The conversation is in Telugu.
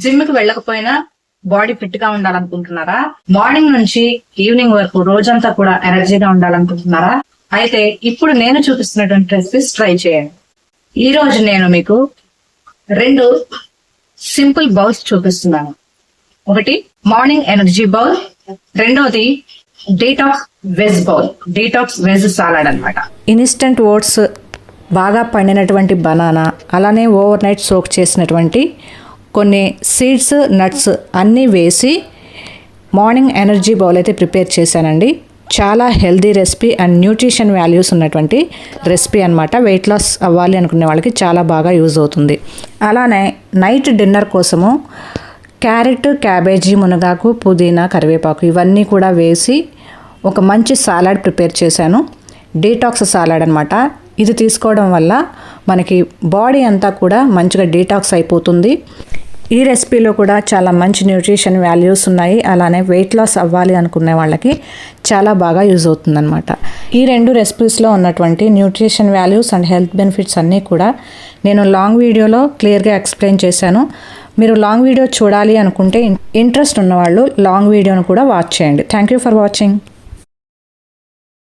జిమ్ కి వెళ్ళకపోయినా బాడీ ఫిట్ గా ఉండాలనుకుంటున్నారా? మార్నింగ్ నుంచి ఈవినింగ్ వరకు రోజంతా కూడా ఎనర్జీగా ఉండాలనుకుంటున్నారా? అయితే ఇప్పుడు నేను చూపిస్తున్నటువంటి రెసిపీస్ ట్రై చేయండి. ఈ రోజు నేను మీకు 2 సింపుల్ బౌల్స్ చూపిస్తున్నాను. ఒకటి మార్నింగ్ ఎనర్జీ బౌల్, రెండోది detox veg bowl, detox veg salad అన్నమాట. ఇన్స్టంట్ ఓట్స్, బాగా పండినటువంటి బనానా, అలానే ఓవర్ నైట్ సోక్ చేసినటువంటి కొన్ని సీడ్స్, నట్స్ అన్నీ వేసి మార్నింగ్ ఎనర్జీ బౌల్ అయితే ప్రిపేర్ చేశానండి. చాలా healthy recipe and nutrition values ఉన్నటువంటి రెసిపీ అనమాట. వెయిట్ లాస్ అవ్వాలి అనుకునే వాళ్ళకి చాలా బాగా యూజ్ అవుతుంది. అలానే నైట్ డిన్నర్ కోసము క్యారెట్, క్యాబేజీ, మునగాకు, పుదీనా, కరివేపాకు ఇవన్నీ కూడా వేసి ఒక మంచి సాలడ్ ప్రిపేర్ చేశాను. డీటాక్స్ సాలడ్ అనమాట. ఇది తీసుకోవడం వల్ల మనకి బాడీ అంతా కూడా మంచిగా డీటాక్స్ అయిపోతుంది. ఈ రెసిపీలో కూడా చాలా మంచి న్యూట్రిషన్ వాల్యూస్ ఉన్నాయి. అలానే వెయిట్ లాస్ అవ్వాలి అనుకునే వాళ్ళకి చాలా బాగా యూజ్ అవుతుందన్నమాట. ఈ 2 రెసిపీస్లో ఉన్నటువంటి nutrition values and health benefits అన్నీ కూడా నేను లాంగ్ వీడియోలో క్లియర్గా ఎక్స్ప్లెయిన్ చేశాను. మీరు లాంగ్ వీడియో చూడాలి అనుకుంటే ఇంట్రెస్ట్ ఉన్నవాళ్ళు లాంగ్ వీడియోను కూడా వాచ్ చేయండి. Thank you for watching.